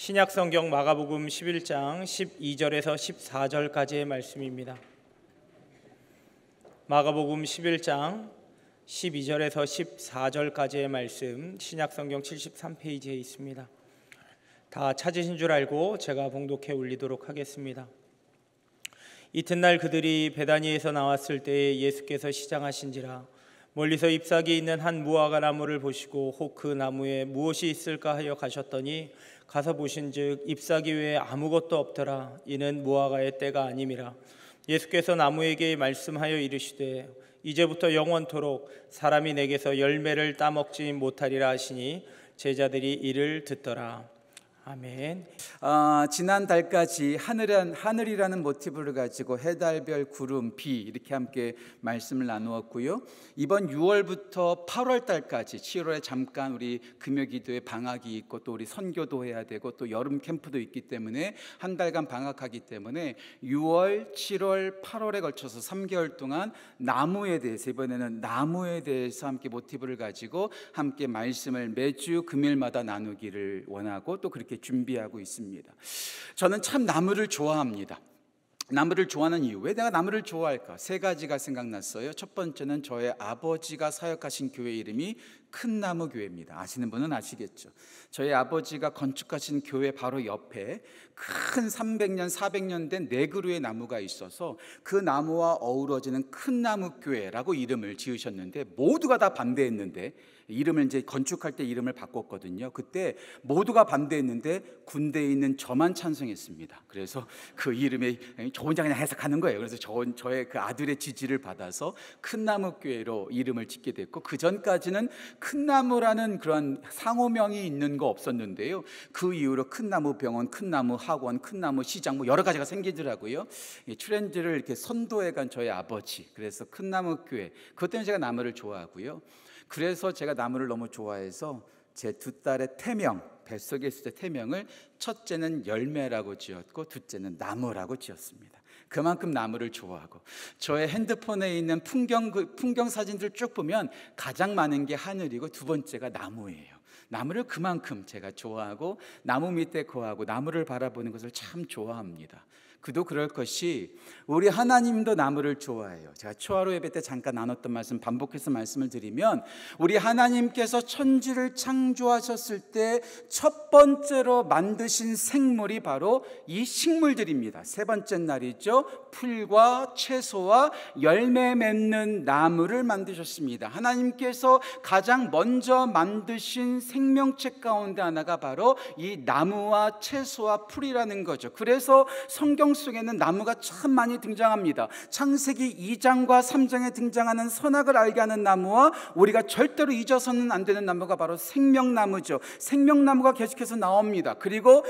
신약성경 마가복음 11장 12절에서 14절까지의 말씀입니다. 마가복음 11장 12절에서 14절까지의 말씀, 신약성경 73페이지에 있습니다. 다 찾으신 줄 알고 제가 봉독해 올리도록 하겠습니다. 이튿날 그들이 베다니에서 나왔을 때에 예수께서 시장하신지라 멀리서 잎사귀 있는 한 무화과 나무를 보시고 혹 그 나무에 무엇이 있을까 하여 가셨더니 가서 보신즉 잎사귀 외에 아무것도 없더라. 이는 무화과의 때가 아님이라. 예수께서 나무에게 말씀하여 이르시되 이제부터 영원토록 사람이 내게서 열매를 따먹지 못하리라 하시니 제자들이 이를 듣더라. 아멘. 지난달까지 하늘이라는 모티브를 가지고 해달별, 구름, 비 이렇게 함께 말씀을 나누었고요. 이번 6월부터 8월달까지 7월에 잠깐 우리 금요기도에 방학이 있고 또 우리 선교도 해야 되고 또 여름 캠프도 있기 때문에 한 달간 방학하기 때문에 6월, 7월, 8월에 걸쳐서 3개월 동안 나무에 대해서, 이번에는 나무에 대해서 함께 모티브를 가지고 함께 말씀을 매주 금요일마다 나누기를 원하고 또 그렇게 준비하고 있습니다. 저는 참 나무를 좋아합니다. 나무를 좋아하는 이유, 왜 내가 나무를 좋아할까? 세 가지가 생각났어요. 첫 번째는 저의 아버지가 사역하신 교회 이름이 큰나무 교회입니다. 아시는 분은 아시겠죠. 저희 아버지가 건축하신 교회 바로 옆에 큰 300년, 400년 된 4그루의 나무가 있어서 그 나무와 어우러지는 큰나무 교회라고 이름을 지으셨는데, 모두가 다 반대했는데, 이름을 이제 건축할 때 이름을 바꿨거든요. 그때 모두가 반대했는데 군대에 있는 저만 찬성했습니다. 그래서 그 이름에 저 혼자 그냥 해석하는 거예요. 그래서 저의 그 아들의 지지를 받아서 큰나무 교회로 이름을 짓게 됐고, 그 전까지는 큰나무라는 그런 상호명이 있는 거 없었는데요. 그 이후로 큰나무 병원, 큰나무 학원, 큰나무 시장 뭐 여러 가지가 생기더라고요. 이 트렌드를 이렇게 선도해간 저희 아버지, 그래서 큰나무 교회. 그것 때문에 제가 나무를 좋아하고요. 그래서 제가 나무를 너무 좋아해서 제 두 딸의 태명, 뱃속에 있을 때 태명을 첫째는 열매라고 지었고 둘째는 나무라고 지었습니다. 그만큼 나무를 좋아하고, 저의 핸드폰에 있는 풍경 사진들 쭉 보면 가장 많은 게 하늘이고 두 번째가 나무예요. 나무를 그만큼 제가 좋아하고 나무 밑에 거하고 나무를 바라보는 것을 참 좋아합니다. 그도 그럴 것이 우리 하나님도 나무를 좋아해요. 제가 초하루 예배 때 잠깐 나눴던 말씀 반복해서 말씀을 드리면, 우리 하나님께서 천지를 창조하셨을 때 첫 번째로 만드신 생물이 바로 이 식물들입니다. 세 번째 날이죠. 풀과 채소와 열매 맺는 나무를 만드셨습니다. 하나님께서 가장 먼저 만드신 생명체 가운데 하나가 바로 이 나무와 채소와 풀이라는 거죠. 그래서 성경 속에는 나무가 참 많이 등장합니다. 창세기 2장과 3장에 등장하는 선악을 알게 하는 나무와 우리가 절대로 잊어서는 안 되는 나무가 바로 생명나무죠. 생명나무가 계속해서 나옵니다. 그리고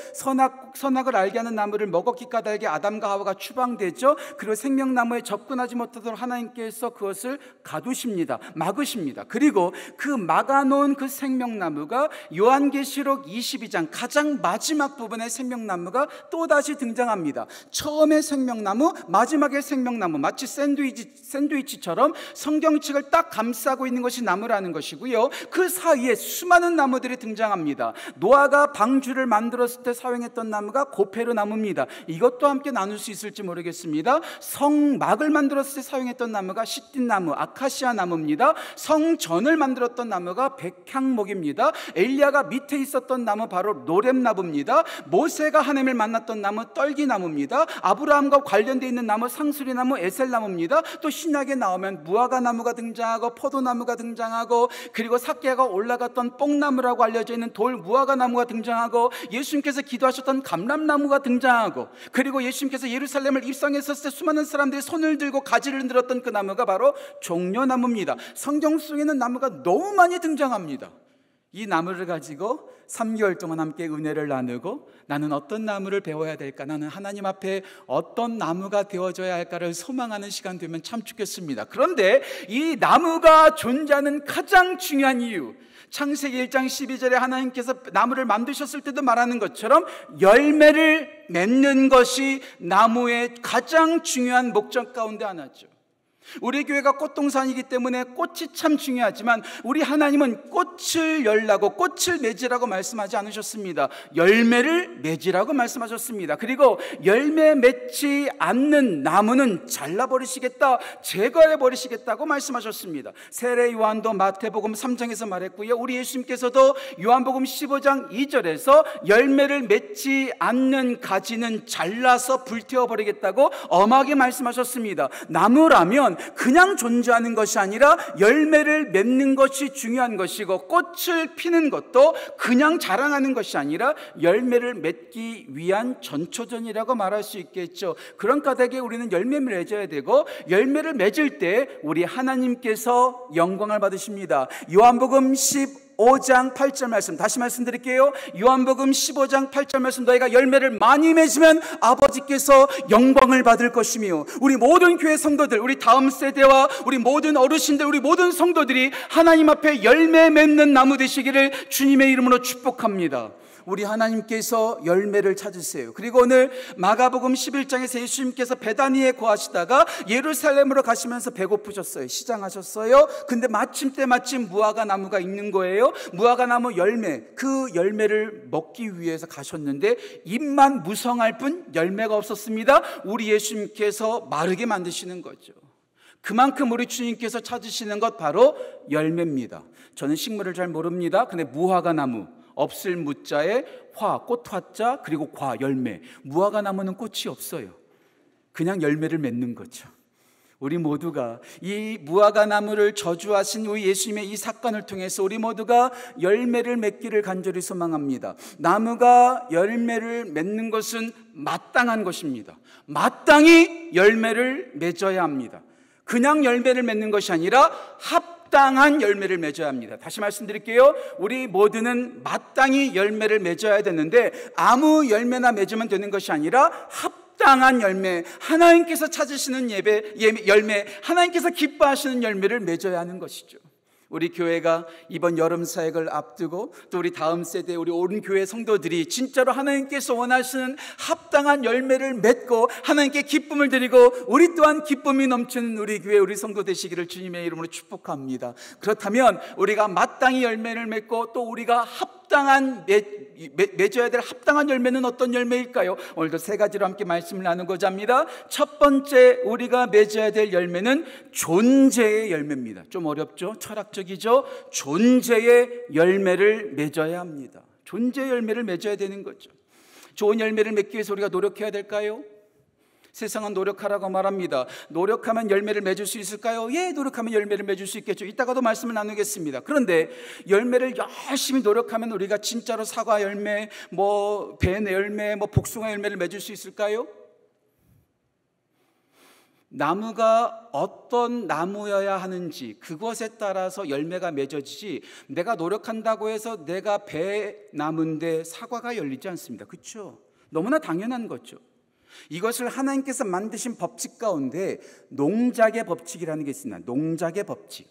선악을 알게 하는 나무를 먹었기 까닭에 아담과 하와가 추방되죠. 그리고 생명나무에 접근하지 못하도록 하나님께서 그것을 가두십니다. 막으십니다. 그리고 그 막아놓은 그 생명나무가 요한계시록 22장 가장 마지막 부분에 생명나무가 또다시 등장합니다. 처음에 생명나무, 마지막에 생명나무, 마치 샌드위치처럼 성경책을 딱 감싸고 있는 것이 나무라는 것이고요. 그 사이에 수많은 나무들이 등장합니다. 노아가 방주를 만들었을 때 사용했던 나무가 고페르 나무입니다. 이것도 함께 나눌 수 있을지 모르겠습니다. 성막을 만들었을 때 사용했던 나무가 시띠나무, 아카시아 나무입니다. 성전을 만들었던 나무가 백향목입니다. 엘리야가 밑에 있었던 나무 바로 노렘나무입니다. 모세가 하나님을 만났던 나무 떨기나무입니다. 아브라함과 관련되어 있는 나무 상수리나무, 에셀나무입니다. 또 신약에 나오면 무화과나무가 등장하고 포도나무가 등장하고, 그리고 삭개가 올라갔던 뽕나무라고 알려져 있는 돌 무화과나무가 등장하고, 예수님께서 기도하셨던 감람나무가 등장하고, 그리고 예수님께서 예루살렘을 입성했었을 때 수많은 사람들이 손을 들고 가지를 흔들었던 그 나무가 바로 종려나무입니다. 성경 속에는 나무가 너무 많이 등장합니다. 이 나무를 가지고 3개월 동안 함께 은혜를 나누고, 나는 어떤 나무를 배워야 될까, 나는 하나님 앞에 어떤 나무가 되어져야 할까를 소망하는 시간 되면 참 좋겠습니다. 그런데 이 나무가 존재하는 가장 중요한 이유, 창세기 1장 12절에 하나님께서 나무를 만드셨을 때도 말하는 것처럼 열매를 맺는 것이 나무의 가장 중요한 목적 가운데 하나죠. 우리 교회가 꽃동산이기 때문에 꽃이 참 중요하지만 우리 하나님은 꽃을 열라고, 꽃을 맺으라고 말씀하지 않으셨습니다. 열매를 맺으라고 말씀하셨습니다. 그리고 열매 맺지 않는 나무는 잘라버리시겠다, 제거해버리시겠다고 말씀하셨습니다. 세례 요한도 마태복음 3장에서 말했고요, 우리 예수님께서도 요한복음 15장 2절에서 열매를 맺지 않는 가지는 잘라서 불태워버리겠다고 엄하게 말씀하셨습니다. 나무라면 그냥 존재하는 것이 아니라 열매를 맺는 것이 중요한 것이고, 꽃을 피는 것도 그냥 자랑하는 것이 아니라 열매를 맺기 위한 전초전이라고 말할 수 있겠죠. 그런 까닭에 우리는 열매를 맺어야 되고, 열매를 맺을 때 우리 하나님께서 영광을 받으십니다. 요한복음 15장 8절 말씀, 다시 말씀드릴게요. 요한복음 15장 8절 말씀, 너희가 열매를 많이 맺으면 아버지께서 영광을 받을 것이며, 우리 모든 교회 성도들, 우리 다음 세대와 우리 모든 어르신들, 우리 모든 성도들이 하나님 앞에 열매 맺는 나무 되시기를 주님의 이름으로 축복합니다. 우리 하나님께서 열매를 찾으세요. 그리고 오늘 마가복음 11장에서 예수님께서 베다니에 거하시다가 예루살렘으로 가시면서 배고프셨어요. 시장하셨어요. 근데 마침 무화과 나무가 있는 거예요. 무화과 나무 열매, 그 열매를 먹기 위해서 가셨는데 잎만 무성할 뿐 열매가 없었습니다. 우리 예수님께서 마르게 만드시는 거죠. 그만큼 우리 주님께서 찾으시는 것 바로 열매입니다. 저는 식물을 잘 모릅니다. 근데 무화과 나무, 없을 무자에 화, 꽃화자, 그리고 과, 열매. 무화과 나무는 꽃이 없어요. 그냥 열매를 맺는 거죠. 우리 모두가 이 무화과 나무를 저주하신 우리 예수님의 이 사건을 통해서 우리 모두가 열매를 맺기를 간절히 소망합니다. 나무가 열매를 맺는 것은 마땅한 것입니다. 마땅히 열매를 맺어야 합니다. 그냥 열매를 맺는 것이 아니라 합당한 열매를 맺어야 합니다. 다시 말씀드릴게요. 우리 모두는 마땅히 열매를 맺어야 되는데 아무 열매나 맺으면 되는 것이 아니라 합당한 열매, 하나님께서 찾으시는 열매, 하나님께서 기뻐하시는 열매를 맺어야 하는 것이죠. 우리 교회가 이번 여름 사역을 앞두고 또 우리 다음 세대, 우리 온 교회 성도들이 진짜로 하나님께서 원하시는 합당한 열매를 맺고 하나님께 기쁨을 드리고 우리 또한 기쁨이 넘치는 우리 교회, 우리 성도 되시기를 주님의 이름으로 축복합니다. 그렇다면 우리가 마땅히 열매를 맺고 또 우리가 맺어야 될 합당한 열매는 어떤 열매일까요? 오늘도 세 가지로 함께 말씀을 나누고자 합니다. 첫 번째 우리가 맺어야 될 열매는 존재의 열매입니다. 좀 어렵죠? 철학적이죠? 존재의 열매를 맺어야 합니다. 존재의 열매를 맺어야 되는 거죠. 좋은 열매를 맺기 위해서 우리가 노력해야 될까요? 세상은 노력하라고 말합니다. 노력하면 열매를 맺을 수 있을까요? 예, 노력하면 열매를 맺을 수 있겠죠. 이따가도 말씀을 나누겠습니다. 그런데 열매를 열심히 노력하면 우리가 진짜로 사과 열매, 배 열매, 복숭아 열매를 맺을 수 있을까요? 나무가 어떤 나무여야 하는지 그것에 따라서 열매가 맺어지지, 내가 노력한다고 해서 내가 배나무인데 사과가 열리지 않습니다. 그렇죠? 너무나 당연한 거죠. 이것을 하나님께서 만드신 법칙 가운데 농작의 법칙이라는 게 있습니다. 농작의 법칙.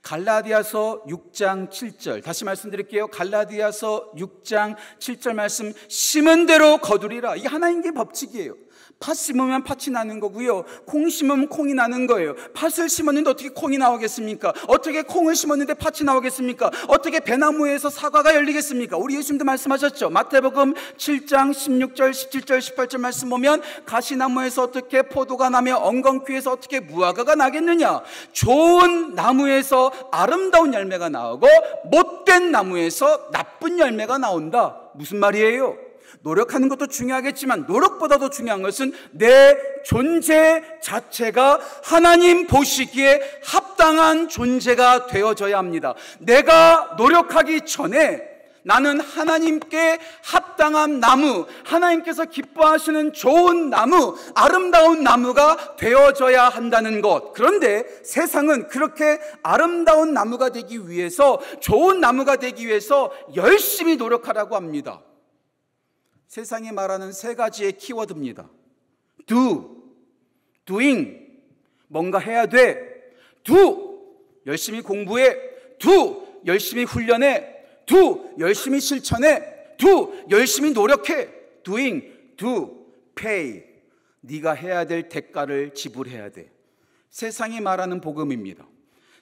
갈라디아서 6장 7절, 다시 말씀드릴게요. 갈라디아서 6장 7절 말씀, 심은 대로 거두리라. 이게 하나님의 법칙이에요. 팥 심으면 팥이 나는 거고요, 콩 심으면 콩이 나는 거예요. 팥을 심었는데 어떻게 콩이 나오겠습니까? 어떻게 콩을 심었는데 팥이 나오겠습니까? 어떻게 배나무에서 사과가 열리겠습니까? 우리 예수님도 말씀하셨죠. 마태복음 7장 16절 17절 18절 말씀 보면 가시나무에서 어떻게 포도가 나며 엉겅퀴에서 어떻게 무화과가 나겠느냐. 좋은 나무에서 아름다운 열매가 나오고 못된 나무에서 나쁜 열매가 나온다. 무슨 말이에요? 노력하는 것도 중요하겠지만 노력보다도 중요한 것은 내 존재 자체가 하나님 보시기에 합당한 존재가 되어져야 합니다. 내가 노력하기 전에 나는 하나님께 합당한 나무, 하나님께서 기뻐하시는 좋은 나무, 아름다운 나무가 되어져야 한다는 것. 그런데 세상은 그렇게 아름다운 나무가 되기 위해서, 좋은 나무가 되기 위해서 열심히 노력하라고 합니다. 세상이 말하는 세 가지의 키워드입니다. doing, 뭔가 해야 돼. do, 열심히 공부해. do, 열심히 훈련해. do, 열심히 실천해. do, 열심히 노력해. doing, do, pay, 네가 해야 될 대가를 지불해야 돼. 세상이 말하는 복음입니다.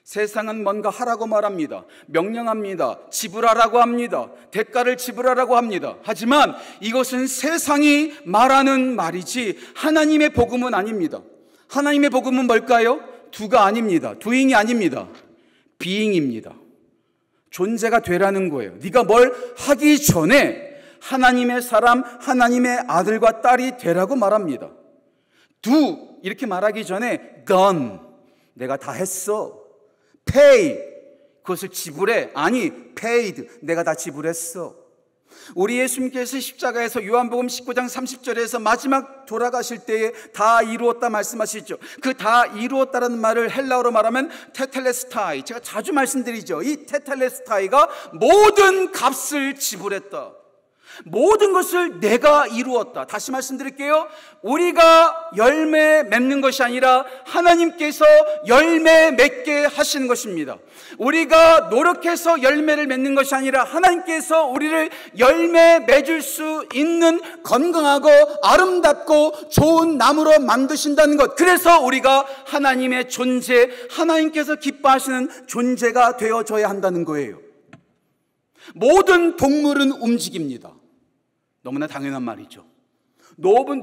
세상은 뭔가 하라고 말합니다. 명령합니다. 지불하라고 합니다. 대가를 지불하라고 합니다. 하지만 이것은 세상이 말하는 말이지 하나님의 복음은 아닙니다. 하나님의 복음은 뭘까요? 두가 아닙니다. doing이 아닙니다. being입니다. 존재가 되라는 거예요. 네가 뭘 하기 전에 하나님의 사람, 하나님의 아들과 딸이 되라고 말합니다. do 이렇게 말하기 전에 done, 내가 다 했어. pay, 그것을 지불해. 아니, paid, 내가 다 지불했어. 우리 예수님께서 십자가에서 요한복음 19장 30절에서 마지막 돌아가실 때에 다 이루었다 말씀하시죠. 그 다 이루었다라는 말을 헬라어로 말하면 테텔레스타이, 제가 자주 말씀드리죠. 이 테텔레스타이가 모든 값을 지불했다. 모든 것을 내가 이루었다. 다시 말씀드릴게요. 우리가 열매 맺는 것이 아니라 하나님께서 열매 맺게 하시는 것입니다. 우리가 노력해서 열매를 맺는 것이 아니라 하나님께서 우리를 열매 맺을 수 있는 건강하고 아름답고 좋은 나무로 만드신다는 것. 그래서 우리가 하나님의 존재, 하나님께서 기뻐하시는 존재가 되어져야 한다는 거예요. 모든 동물은 움직입니다. 너무나 당연한 말이죠. 모든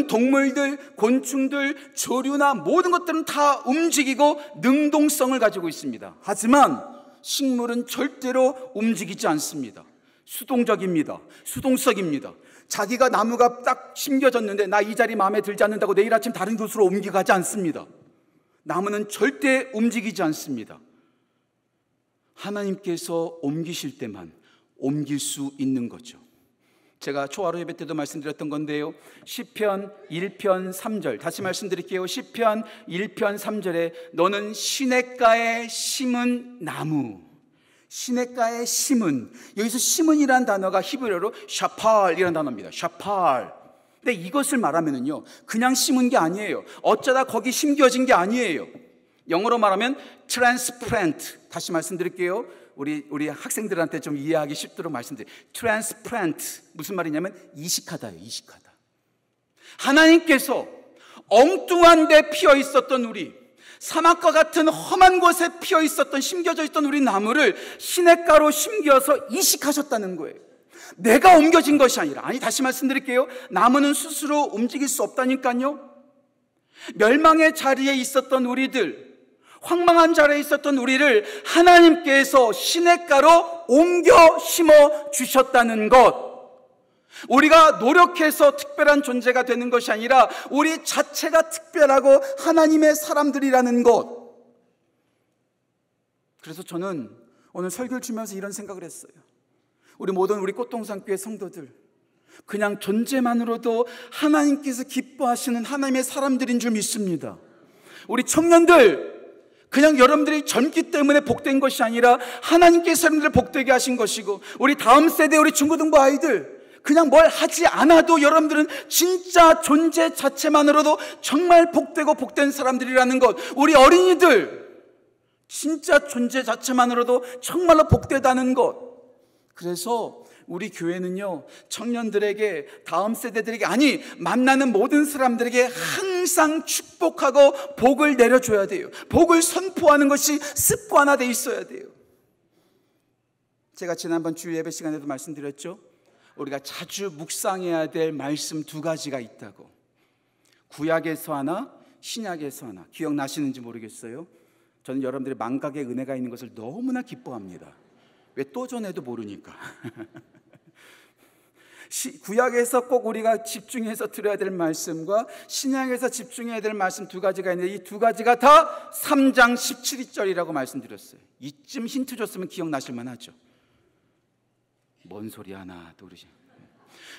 동물들, 곤충들, 조류나 모든 것들은 다 움직이고 능동성을 가지고 있습니다. 하지만 식물은 절대로 움직이지 않습니다. 수동적입니다. 수동성입니다. 자기가 나무가 딱 심겨졌는데 나 이 자리 마음에 들지 않는다고 내일 아침 다른 곳으로 옮겨가지 않습니다. 나무는 절대 움직이지 않습니다. 하나님께서 옮기실 때만 옮길 수 있는 거죠. 제가 초하루 예배 때도 말씀드렸던 건데요, 시편 1편 3절 다시 말씀드릴게요. 시편 1편 3절에 너는 시냇가에 심은 나무, 시냇가에 심은, 여기서 심은이라는 단어가 히브리어로 샤팔이라는 단어입니다. 샤팔. 근데 이것을 말하면은요, 그냥 심은 게 아니에요. 어쩌다 거기 심겨진 게 아니에요. 영어로 말하면 transplant. 다시 말씀드릴게요. 우리 학생들한테 좀 이해하기 쉽도록 말씀드려요. transplant 무슨 말이냐면 이식하다예요. 이식하다. 하나님께서 엉뚱한 데 피어 있었던 우리, 사막과 같은 험한 곳에 피어 있었던, 심겨져 있던 우리 나무를 시냇가로 심겨서 이식하셨다는 거예요. 내가 옮겨진 것이 아니라, 아니 다시 말씀드릴게요. 나무는 스스로 움직일 수 없다니까요. 멸망의 자리에 있었던 우리들, 황망한 자리에 있었던 우리를 하나님께서 시냇가로 옮겨 심어 주셨다는 것. 우리가 노력해서 특별한 존재가 되는 것이 아니라 우리 자체가 특별하고 하나님의 사람들이라는 것. 그래서 저는 오늘 설교를 주면서 이런 생각을 했어요. 우리 모든 우리 꽃동산교회 성도들, 그냥 존재만으로도 하나님께서 기뻐하시는 하나님의 사람들인 줄 믿습니다. 우리 청년들, 그냥 여러분들이 젊기 때문에 복된 것이 아니라 하나님께서 여러분들을 복되게 하신 것이고, 우리 다음 세대 우리 중고등부 아이들, 그냥 뭘 하지 않아도 여러분들은 진짜 존재 자체만으로도 정말 복되고 복된 사람들이라는 것. 우리 어린이들, 진짜 존재 자체만으로도 정말로 복되다는 것. 그래서 우리 교회는요, 청년들에게, 다음 세대들에게, 아니 만나는 모든 사람들에게 항상 축복하고 복을 내려줘야 돼요. 복을 선포하는 것이 습관화되어 있어야 돼요. 제가 지난번 주일 예배 시간에도 말씀드렸죠. 우리가 자주 묵상해야 될 말씀 두 가지가 있다고. 구약에서 하나, 신약에서 하나. 기억나시는지 모르겠어요. 저는 여러분들의 망각의 은혜가 있는 것을 너무나 기뻐합니다. 왜 또 전에도 모르니까. 구약에서 꼭 우리가 집중해서 들어야 될 말씀과 신약에서 집중해야 될 말씀 두 가지가 있는데, 이 두 가지가 다 3장 17절이라고 말씀드렸어요. 이쯤 힌트 줬으면 기억나실 만하죠. 뭔 소리 하나 또 그러지.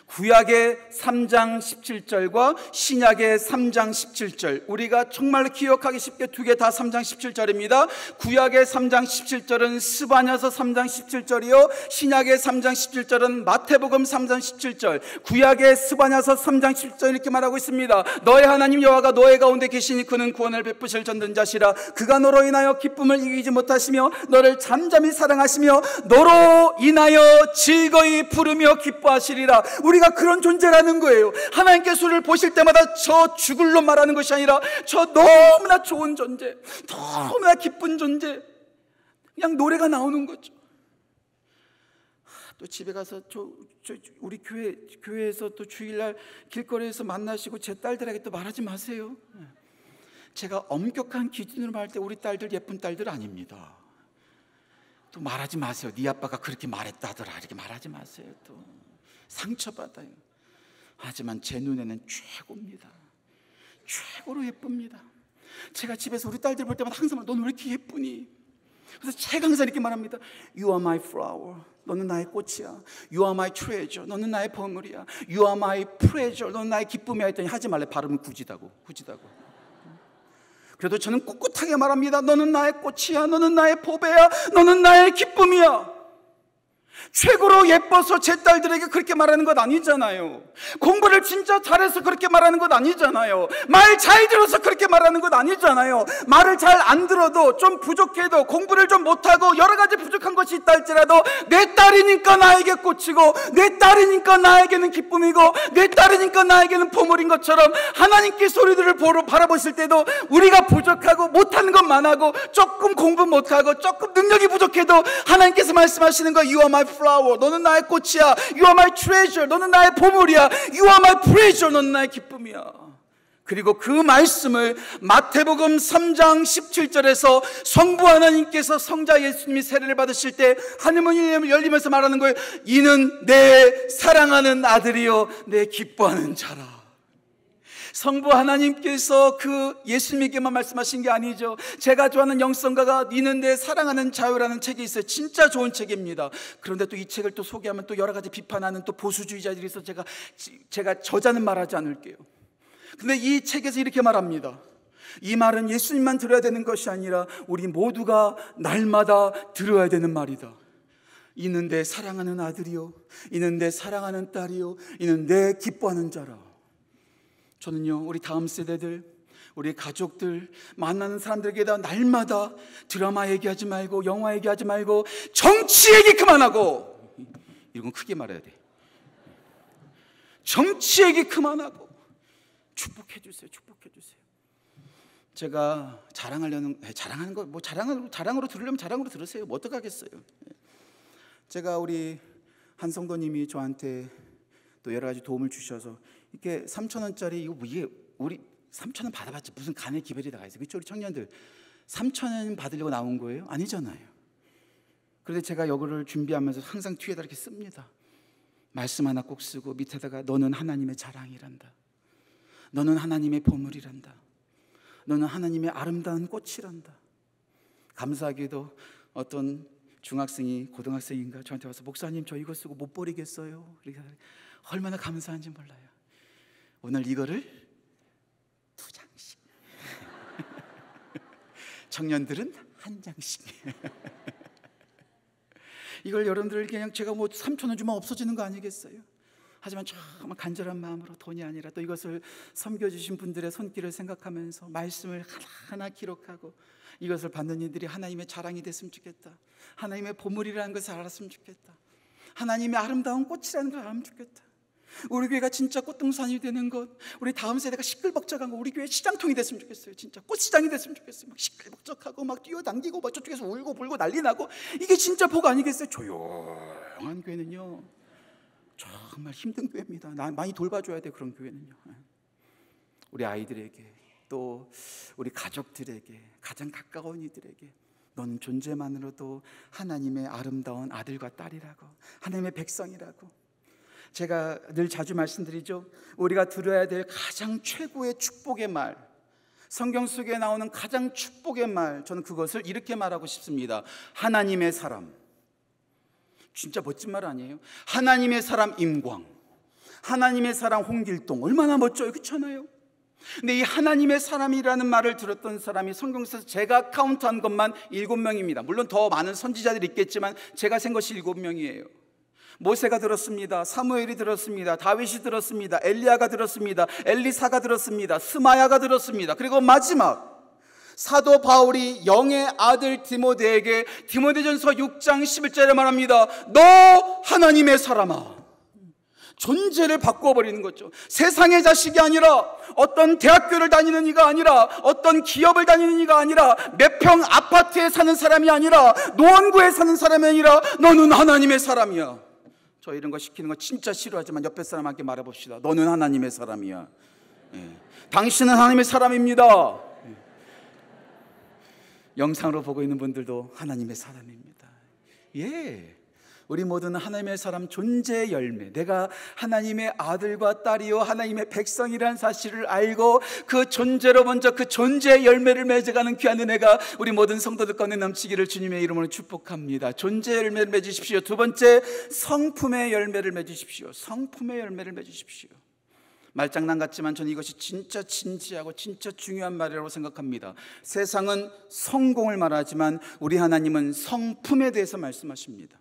구약의 3장 17절과 신약의 3장 17절, 우리가 정말 기억하기 쉽게 두 개 다 3장 17절입니다. 구약의 3장 17절은 스바냐서 3장 17절이요, 신약의 3장 17절은 마태복음 3장 17절. 구약의 스바냐서 3장 17절 이렇게 말하고 있습니다. 너의 하나님 여호와가 너의 가운데 계시니 그는 구원을 베푸실 전능자시라. 그가 너로 인하여 기쁨을 이기지 못하시며 너를 잠잠히 사랑하시며 너로 인하여 즐거이 부르며 기뻐하시리라. 우리가 그런 존재라는 거예요. 하나님께서 우리를 보실 때마다 저 죽을 놈 말하는 것이 아니라 저 너무나 좋은 존재, 너무나 기쁜 존재, 그냥 노래가 나오는 거죠. 또 집에 가서 우리 교회에서 또 주일날 길거리에서 만나시고 제 딸들에게 또 말하지 마세요. 제가 엄격한 기준으로 말할 때 우리 딸들 예쁜 딸들 아닙니다. 또 말하지 마세요. 네 아빠가 그렇게 말했다더라 이렇게 말하지 마세요. 또 상처받아요. 하지만 제 눈에는 최고입니다. 최고로 예쁩니다. 제가 집에서 우리 딸들 볼 때마다 항상 너는 왜 이렇게 예쁘니? 그래서 제가 항상 이렇게 말합니다. You are my flower. 너는 나의 꽃이야. You are my treasure. 너는 나의 보물이야. You are my pleasure. 너는 나의 기쁨이야 했더니 하지 말래. 발음은 굳이다고. 그래도 저는 꿋꿋하게 말합니다. 너는 나의 꽃이야. 너는 나의 보배야. 너는 나의 기쁨이야. 최고로 예뻐서 제 딸들에게 그렇게 말하는 것 아니잖아요. 공부를 진짜 잘해서 그렇게 말하는 것 아니잖아요. 말 잘 들어서 그렇게 말하는 것 아니잖아요. 말을 잘 안 들어도 좀 부족해도 공부를 좀 못하고 여러 가지 부족한 것이 있다 할지라도 내 딸이니까 나에게 꽃이고 내 딸이니까 나에게는 기쁨이고 내 딸이니까 나에게는 보물인 것처럼 하나님께서 우리들을 바라보실 때도 우리가 부족하고 못하는 것만 하고 조금 공부 못하고 조금 능력이 부족해도 하나님께서 말씀하시는 거 You are my flower. 너는 나의 꽃이야. You are my treasure. 너는 나의 보물이야. You are my pleasure. 너는 나의 기쁨이야. 그리고 그 말씀을 마태복음 3장 17절에서 성부 하나님께서 성자 예수님이 세례를 받으실 때 하늘문이 열리면서 말하는 거예요. 이는 내 사랑하는 아들이요 내 기뻐하는 자라. 성부 하나님께서 그 예수님에게만 말씀하신 게 아니죠. 제가 좋아하는 영성가가 니는 내 사랑하는 자유라는 책이 있어요. 진짜 좋은 책입니다. 그런데 또 이 책을 또 소개하면 또 여러 가지 비판하는 또 보수주의자들이 있어서 제가 저자는 말하지 않을게요. 근데 이 책에서 이렇게 말합니다. 이 말은 예수님만 들어야 되는 것이 아니라 우리 모두가 날마다 들어야 되는 말이다. 이는 내 사랑하는 아들이요 이는 내 사랑하는 딸이요 이는 내 기뻐하는 자라. 저는요 우리 다음 세대들 우리 가족들 만나는 사람들에게다 날마다 드라마 얘기하지 말고 영화 얘기하지 말고 정치 얘기 그만하고, 이런 건 크게 말해야 돼. 정치 얘기 그만하고 축복해 주세요. 제가 자랑하는 거 뭐 자랑으로 들으려면 자랑으로 들으세요. 뭐 어떡하겠어요. 제가 우리 한 성도님이 저한테 또 여러 가지 도움을 주셔서 이렇게 3,000원짜리 이게 우리 3,000원 받아봤자 무슨 간의 기별이 나가 있어요. 그렇죠? 우리 청년들 3,000원 받으려고 나온 거예요? 아니잖아요. 그런데 제가 이거를 준비하면서 항상 뒤에다 이렇게 씁니다. 말씀 하나 꼭 쓰고 밑에다가 너는 하나님의 자랑이란다. 너는 하나님의 보물이란다. 너는 하나님의 아름다운 꽃이란다. 감사하게도 어떤 중학생이 고등학생인가 저한테 와서 목사님 저 이거 쓰고 못 버리겠어요. 얼마나 감사한지 몰라요. 오늘 이거를 2장씩 청년들은 1장씩 이걸 여러분들 그냥 제가 뭐 3,000원 주면 없어지는 거 아니겠어요? 하지만 정말 간절한 마음으로 돈이 아니라 또 이것을 섬겨주신 분들의 손길을 생각하면서 말씀을 하나하나 기록하고 이것을 받는 이들이 하나님의 자랑이 됐으면 좋겠다. 하나님의 보물이라는 것을 알았으면 좋겠다. 하나님의 아름다운 꽃이라는 걸 알았으면 좋겠다. 우리 교회가 진짜 꽃동산이 되는 것, 우리 다음 세대가 시끌벅적한 거, 우리 교회 시장통이 됐으면 좋겠어요. 진짜 꽃시장이 됐으면 좋겠어요. 막 시끌벅적하고 막 뛰어당기고 막 저쪽에서 울고 불고 난리 나고, 이게 진짜 복 아니겠어요? 조용한 교회는요 정말 힘든 교회입니다. 많이 돌봐줘야 돼. 그런 교회는요. 우리 아이들에게 또 우리 가족들에게 가장 가까운 이들에게 너는 존재만으로도 하나님의 아름다운 아들과 딸이라고, 하나님의 백성이라고. 제가 늘 자주 말씀드리죠. 우리가 들어야 될 가장 최고의 축복의 말, 성경 속에 나오는 가장 축복의 말, 저는 그것을 이렇게 말하고 싶습니다. 하나님의 사람. 진짜 멋진 말 아니에요? 하나님의 사람 임광, 하나님의 사람 홍길동, 얼마나 멋져요. 그렇잖아요. 근데 이 하나님의 사람이라는 말을 들었던 사람이 성경에서 제가 카운트한 것만 7명입니다. 물론 더 많은 선지자들이 있겠지만 제가 센 것이 7명이에요. 모세가 들었습니다. 사무엘이 들었습니다. 다윗이 들었습니다. 엘리야가 들었습니다. 엘리사가 들었습니다. 스마야가 들었습니다. 그리고 마지막 사도 바울이 영의 아들 디모데에게 디모데전서 6장 11절에 말합니다. 너 하나님의 사람아, 존재를 바꿔버리는 거죠. 세상의 자식이 아니라, 어떤 대학교를 다니는 이가 아니라, 어떤 기업을 다니는 이가 아니라, 몇 평 아파트에 사는 사람이 아니라, 노원구에 사는 사람이 아니라, 너는 하나님의 사람이야. 저 이런 거 시키는 거 진짜 싫어하지만 옆에 사람한테 말해봅시다. 너는 하나님의 사람이야. 당신은 하나님의 사람입니다. 영상으로 보고 있는 분들도 하나님의 사람입니다. 우리 모두는 하나님의 사람, 존재의 열매, 내가 하나님의 아들과 딸이요 하나님의 백성이라는 사실을 알고 그 존재로 먼저 그 존재의 열매를 맺어가는 귀한 은혜가 우리 모든 성도들 가운데 넘치기를 주님의 이름으로 축복합니다. 존재의 열매를 맺으십시오. 두 번째, 성품의 열매를 맺으십시오. 성품의 열매를 맺으십시오. 말장난 같지만 저는 이것이 진짜 진지하고 진짜 중요한 말이라고 생각합니다. 세상은 성공을 말하지만 우리 하나님은 성품에 대해서 말씀하십니다.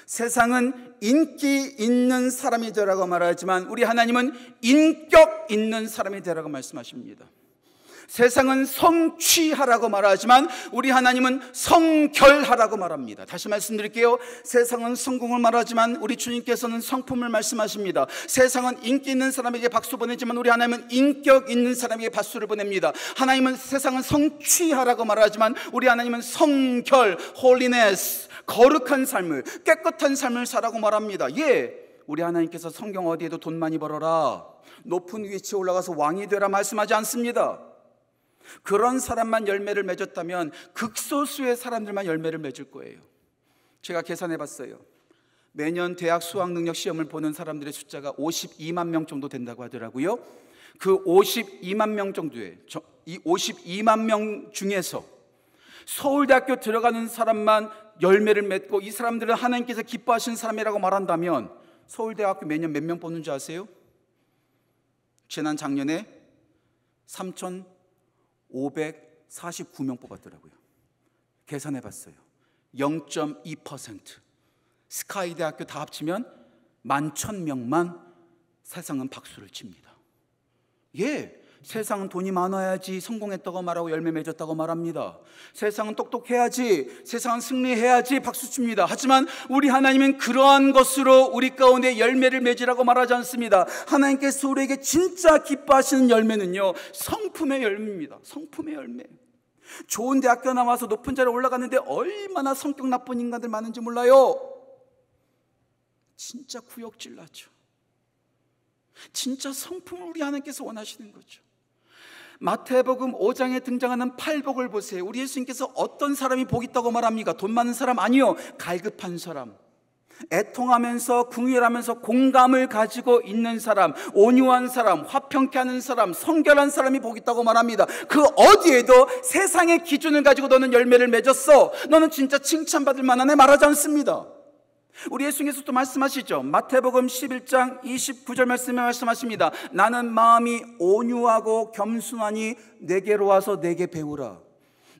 세상은 인기 있는 사람이 되라고 말하지만 우리 하나님은 인격 있는 사람이 되라고 말씀하십니다. 세상은 성취하라고 말하지만 우리 하나님은 성결하라고 말합니다. 다시 말씀드릴게요. 세상은 성공을 말하지만 우리 주님께서는 성품을 말씀하십니다. 세상은 인기 있는 사람에게 박수 보내지만 우리 하나님은 인격 있는 사람에게 박수를 보냅니다. 하나님은 세상은 성취하라고 말하지만 우리 하나님은 성결, holiness, 거룩한 삶을, 깨끗한 삶을 살라고 말합니다. 우리 하나님께서 성경 어디에도 돈 많이 벌어라, 높은 위치에 올라가서 왕이 되라 말씀하지 않습니다. 그런 사람만 열매를 맺었다면 극소수의 사람들만 열매를 맺을 거예요. 제가 계산해 봤어요. 매년 대학 수학능력 시험을 보는 사람들의 숫자가 52만 명 정도 된다고 하더라고요. 그 52만 명 정도에, 이 52만 명 중에서 서울대학교 들어가는 사람만 열매를 맺고 이 사람들은 하나님께서 기뻐하시는 사람이라고 말한다면 서울대학교 매년 몇 명 뽑는 줄 아세요? 지난 작년에 3,549명 뽑았더라고요. 계산해 봤어요. 0.2%. 스카이대학교 다 합치면 11,000명만 세상은 박수를 칩니다. 세상은 돈이 많아야지 성공했다고 말하고 열매 맺었다고 말합니다. 세상은 똑똑해야지, 세상은 승리해야지 박수 칩니다. 하지만 우리 하나님은 그러한 것으로 우리 가운데 열매를 맺으라고 말하지 않습니다. 하나님께서 우리에게 진짜 기뻐하시는 열매는요, 성품의 열매입니다. 성품의 열매. 좋은 대학교 나와서 높은 자리에 올라갔는데 얼마나 성격 나쁜 인간들 많은지 몰라요. 진짜 구역질 나죠. 진짜 성품을 우리 하나님께서 원하시는 거죠. 마태복음 5장에 등장하는 팔복을 보세요. 우리 예수님께서 어떤 사람이 복 있다고 말합니까? 돈 많은 사람 아니요, 갈급한 사람, 애통하면서 긍휼하면서 공감을 가지고 있는 사람, 온유한 사람, 화평케 하는 사람, 성결한 사람이 복 있다고 말합니다. 그 어디에도 세상의 기준을 가지고 너는 열매를 맺었어, 너는 진짜 칭찬받을 만한 애 말하지 않습니다. 우리 예수님께서 또 말씀하시죠. 마태복음 11장 29절 말씀에 말씀하십니다. 나는 마음이 온유하고 겸손하니 내게로 와서 내게 배우라.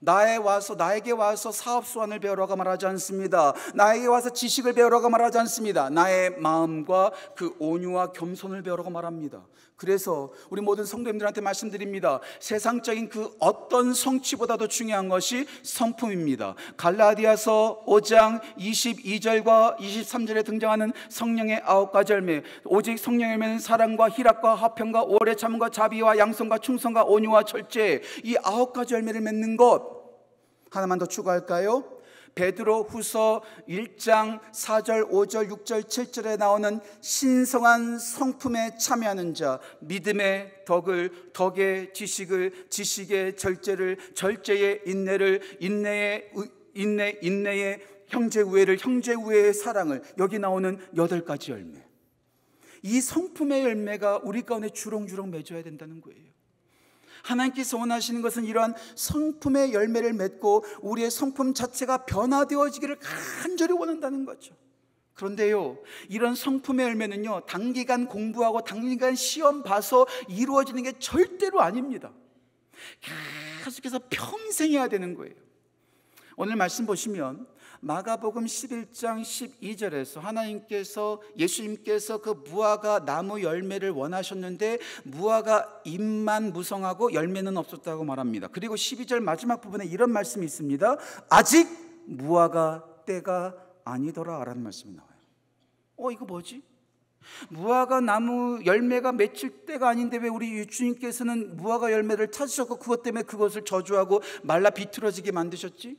나에게 와서 사업 수완을 배우라고 말하지 않습니다. 나에게 와서 지식을 배우라고 말하지 않습니다. 나의 마음과 그 온유와 겸손을 배우라고 말합니다. 그래서 우리 모든 성도님들한테 말씀드립니다. 세상적인 그 어떤 성취보다도 중요한 것이 성품입니다. 갈라디아서 5장 22절과 23절에 등장하는 성령의 9가지 열매, 오직 성령의 열매는 사랑과 희락과 화평과 오래 참음과 자비와 양성과 충성과 온유와 절제, 이 9가지 열매를 맺는 것. 하나만 더 추가할까요? 베드로 후서 1장 4절, 5절, 6절, 7절에 나오는 신성한 성품에 참여하는 자, 믿음의 덕을, 덕의 지식을, 지식의 절제를, 절제의 인내를, 인내의 형제 우애를, 형제 우애의 사랑을, 여기 나오는 8가지 열매. 이 성품의 열매가 우리 가운데 주렁주렁 맺어야 된다는 거예요. 하나님께서 원하시는 것은 이러한 성품의 열매를 맺고 우리의 성품 자체가 변화되어지기를 간절히 원한다는 거죠. 그런데요, 이런 성품의 열매는요, 단기간 공부하고 단기간 시험 봐서 이루어지는 게 절대로 아닙니다. 계속해서 평생 해야 되는 거예요. 오늘 말씀 보시면 마가복음 11장 12절에서 하나님께서, 예수님께서 그 무화과 나무 열매를 원하셨는데 무화과 잎만 무성하고 열매는 없었다고 말합니다. 그리고 12절 마지막 부분에 이런 말씀이 있습니다. 아직 무화과 때가 아니더라 라는 말씀이 나와요. 이거 뭐지? 무화과 나무 열매가 맺힐 때가 아닌데 왜 우리 주님께서는 무화과 열매를 찾으셨고 그것 때문에 그것을 저주하고 말라 비틀어지게 만드셨지?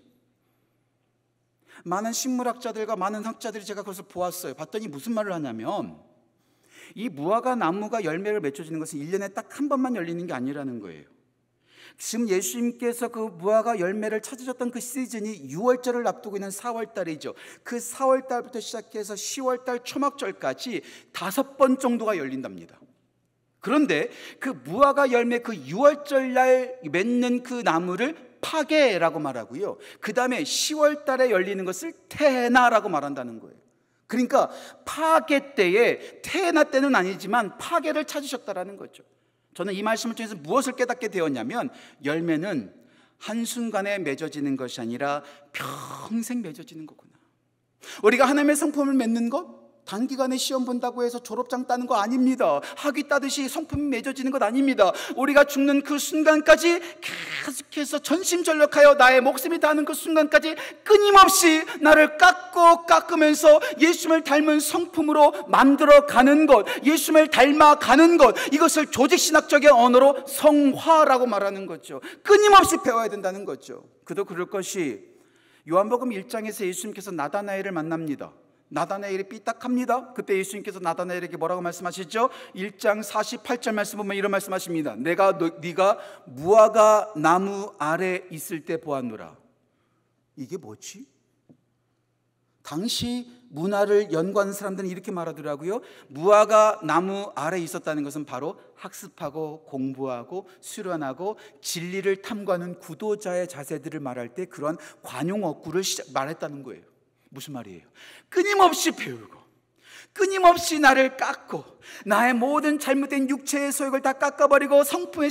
많은 식물학자들과 많은 학자들이 제가 그것을 보았어요. 봤더니 무슨 말을 하냐면 이 무화과 나무가 열매를 맺혀지는 것은 1년에 딱 한 번만 열리는 게 아니라는 거예요. 지금 예수님께서 그 무화과 열매를 찾으셨던 그 시즌이 6월절을 앞두고 있는 4월달이죠. 그 4월달부터 시작해서 10월달 초막절까지 5번 정도가 열린답니다. 그런데 그 무화과 열매 그 6월절 날 맺는 그 나무를 파게라고 말하고요, 그 다음에 10월달에 열리는 것을 테나라고 말한다는 거예요. 그러니까 파게 때에, 테나 때는 아니지만 파게를 찾으셨다라는 거죠. 저는 이 말씀을 통해서 무엇을 깨닫게 되었냐면 열매는 한순간에 맺어지는 것이 아니라 평생 맺어지는 거구나. 우리가 하나님의 성품을 맺는 것, 단기간에 시험 본다고 해서 졸업장 따는 거 아닙니다. 학위 따듯이 성품이 맺어지는 것 아닙니다. 우리가 죽는 그 순간까지 계속해서 전심전력하여 나의 목숨이 다하는 그 순간까지 끊임없이 나를 깎으면서 예수님을 닮은 성품으로 만들어가는 것, 예수님을 닮아가는 것, 이것을 조직신학적인 언어로 성화라고 말하는 거죠. 끊임없이 배워야 된다는 거죠. 그도 그럴 것이 요한복음 1장에서 예수님께서 나다나엘을 만납니다. 나다나엘이 삐딱합니다. 그때 예수님께서 나다나엘에게 뭐라고 말씀하시죠? 1장 48절 말씀 보면 이런 말씀하십니다. 네가 무화과 나무 아래 있을 때 보았노라. 이게 뭐지? 당시 문화를 연구하는 사람들은 이렇게 말하더라고요. 무화과 나무 아래 있었다는 것은 바로 학습하고 공부하고 수련하고 진리를 탐구하는 구도자의 자세들을 말할 때 그런 관용어구를 말했다는 거예요. 무슨 말이에요? 끊임없이 배우고 끊임없이 나를 깎고 나의 모든 잘못된 육체의 소욕을 다 깎아버리고 성품의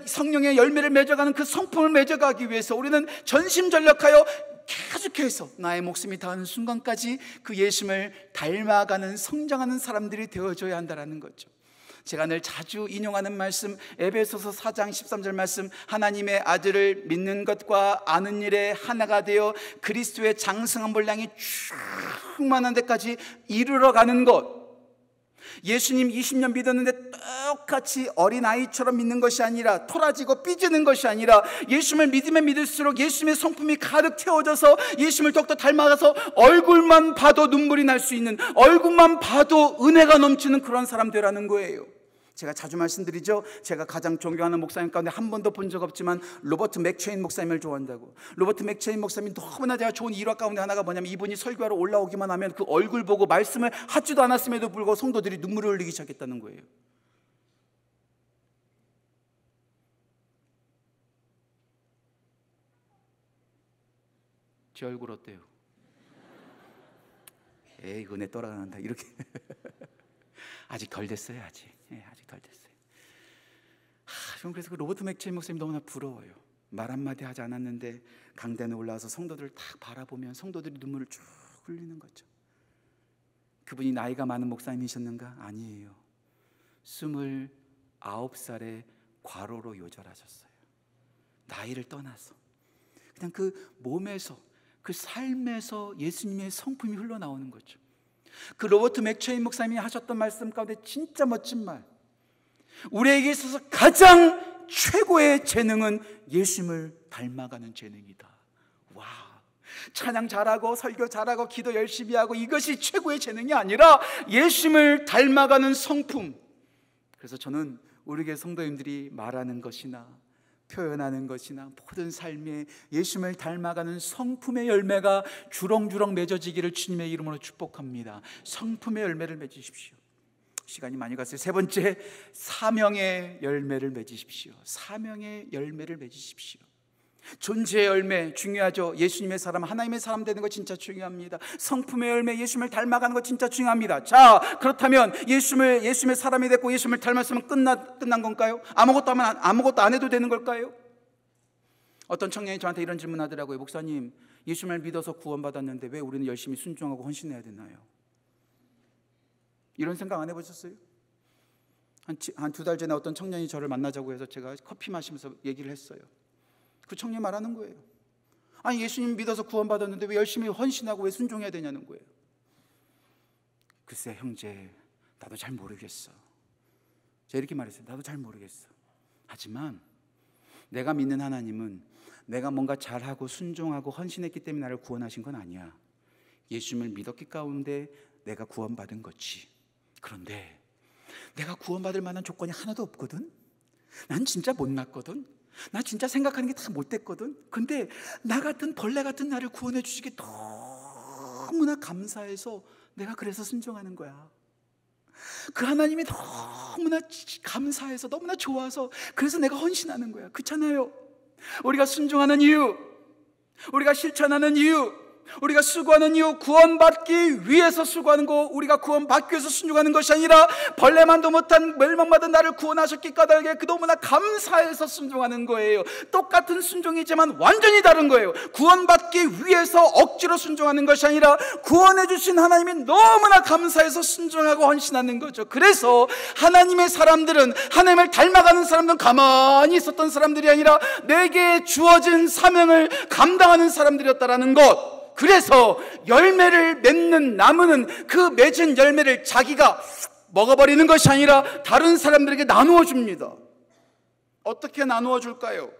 성령의 열매를 맺어가는 그 성품을 맺어가기 위해서 우리는 전심전력하여 계속해서 나의 목숨이 닿는 순간까지 그 예수님을 닮아가는 성장하는 사람들이 되어줘야 한다는 거죠. 제가 늘 자주 인용하는 말씀, 에베소서 4장 13절 말씀, 하나님의 아들을 믿는 것과 아는 일에 하나가 되어 그리스도의 장성한 분량이 충만한 데까지 이르러가는 것. 예수님 20년 믿었는데 똑같이 어린아이처럼 믿는 것이 아니라 토라지고 삐지는 것이 아니라 예수님을 믿으면 믿을수록 예수님의 성품이 가득 채워져서 예수님을 더욱더 닮아가서 얼굴만 봐도 눈물이 날 수 있는, 얼굴만 봐도 은혜가 넘치는 그런 사람 되라는 거예요. 제가 자주 말씀드리죠. 제가 가장 존경하는 목사님 가운데 한 번도 본 적 없지만 로버트 맥체인 목사님을 좋아한다고. 로버트 맥체인 목사님이 너무나 제가 좋은 일화 가운데 하나가 뭐냐면 이분이 설교하러 올라오기만 하면 그 얼굴 보고 말씀을 하지도 않았음에도 불구하고 성도들이 눈물을 흘리기 시작했다는 거예요. 제 얼굴 어때요? 에이 은혜 떠나간다 이렇게. 아직 덜 됐어요. 아직 덜 됐어요. 좀 그래서 그 로버트 맥체인 목사님 너무나 부러워요. 말 한마디 하지 않았는데 강단에 올라와서 성도들을 딱 바라보면 성도들이 눈물을 쭉 흘리는 거죠. 그분이 나이가 많은 목사님이셨는가? 아니에요. 29살에 과로로 요절하셨어요. 나이를 떠나서 그냥 그 몸에서 그 삶에서 예수님의 성품이 흘러나오는 거죠. 그 로버트 맥체인 목사님이 하셨던 말씀 가운데 진짜 멋진 말, 우리에게 있어서 가장 최고의 재능은 예수님을 닮아가는 재능이다. 와, 찬양 잘하고 설교 잘하고 기도 열심히 하고 이것이 최고의 재능이 아니라 예수님을 닮아가는 성품. 그래서 저는 우리 교회 성도님들이 말하는 것이나 표현하는 것이나 모든 삶에 예수님을 닮아가는 성품의 열매가 주렁주렁 맺어지기를 주님의 이름으로 축복합니다. 성품의 열매를 맺으십시오. 시간이 많이 갔어요. 세 번째, 사명의 열매를 맺으십시오. 사명의 열매를 맺으십시오. 존재의 열매 중요하죠. 예수님의 사람, 하나님의 사람 되는 거 진짜 중요합니다. 성품의 열매, 예수님을 닮아가는 거 진짜 중요합니다. 자, 그렇다면 예수님의 사람이 됐고 예수님을 닮았으면 끝난 건가요? 아무것도 안 해도 되는 걸까요? 어떤 청년이 저한테 이런 질문하더라고요. 목사님, 예수님을 믿어서 구원받았는데 왜 우리는 열심히 순종하고 헌신해야 되나요? 이런 생각 안 해보셨어요? 한 2달 전에 어떤 청년이 저를 만나자고 해서 제가 커피 마시면서 얘기를 했어요. 그 청년 말하는 거예요. 아니, 예수님 믿어서 구원받았는데 왜 열심히 헌신하고 왜 순종해야 되냐는 거예요. 글쎄 형제, 나도 잘 모르겠어. 제가 이렇게 말했어요. 나도 잘 모르겠어. 하지만 내가 믿는 하나님은 내가 뭔가 잘하고 순종하고 헌신했기 때문에 나를 구원하신 건 아니야. 예수님을 믿었기 가운데 내가 구원받은 거지. 그런데 내가 구원받을 만한 조건이 하나도 없거든. 난 진짜 못났거든. 나 진짜 생각하는 게 다 못됐거든. 근데 나 같은 벌레 같은 나를 구원해 주시기 너무나 감사해서 내가 그래서 순종하는 거야. 그 하나님이 너무나 감사해서 너무나 좋아서 그래서 내가 헌신하는 거야. 그렇잖아요. 우리가 순종하는 이유, 우리가 실천하는 이유, 우리가 수고하는 이유, 구원받기 위해서 수고하는 거, 우리가 구원받기 위해서 순종하는 것이 아니라 벌레만도 못한 멸망받은 나를 구원하셨기 까닭에 그 너무나 감사해서 순종하는 거예요. 똑같은 순종이지만 완전히 다른 거예요. 구원받기 위해서 억지로 순종하는 것이 아니라 구원해 주신 하나님이 너무나 감사해서 순종하고 헌신하는 거죠. 그래서 하나님의 사람들은, 하나님을 닮아가는 사람들은 가만히 있었던 사람들이 아니라 내게 주어진 사명을 감당하는 사람들이었다라는 것. 그래서 열매를 맺는 나무는 그 맺은 열매를 자기가 먹어버리는 것이 아니라 다른 사람들에게 나누어 줍니다. 어떻게 나누어 줄까요?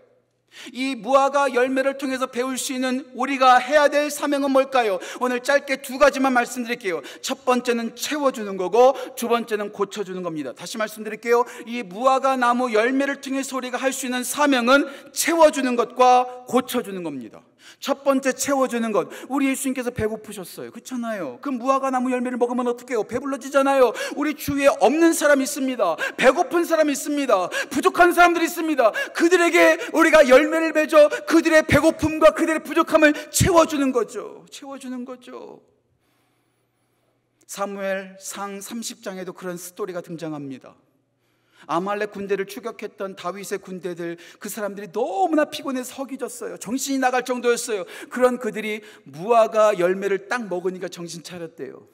이 무화과 열매를 통해서 배울 수 있는 우리가 해야 될 사명은 뭘까요? 오늘 짧게 두 가지만 말씀드릴게요. 첫 번째는 채워주는 거고, 두 번째는 고쳐주는 겁니다. 다시 말씀드릴게요. 이 무화과 나무 열매를 통해서 우리가 할 수 있는 사명은 채워주는 것과 고쳐주는 겁니다. 첫 번째, 채워주는 것. 우리 예수님께서 배고프셨어요. 그렇잖아요. 그 무화과 나무 열매를 먹으면 어떻게 해요? 배불러지잖아요. 우리 주위에 없는 사람이 있습니다. 배고픈 사람이 있습니다. 부족한 사람들이 있습니다. 그들에게 우리가 열매를 맺어 그들의 배고픔과 그들의 부족함을 채워주는 거죠. 채워주는 거죠. 사무엘상 30장에도 그런 스토리가 등장합니다. 아말렉 군대를 추격했던 다윗의 군대들, 그 사람들이 너무나 피곤해서 허기졌어요. 정신이 나갈 정도였어요. 그런 그들이 무화과 열매를 딱 먹으니까 정신 차렸대요.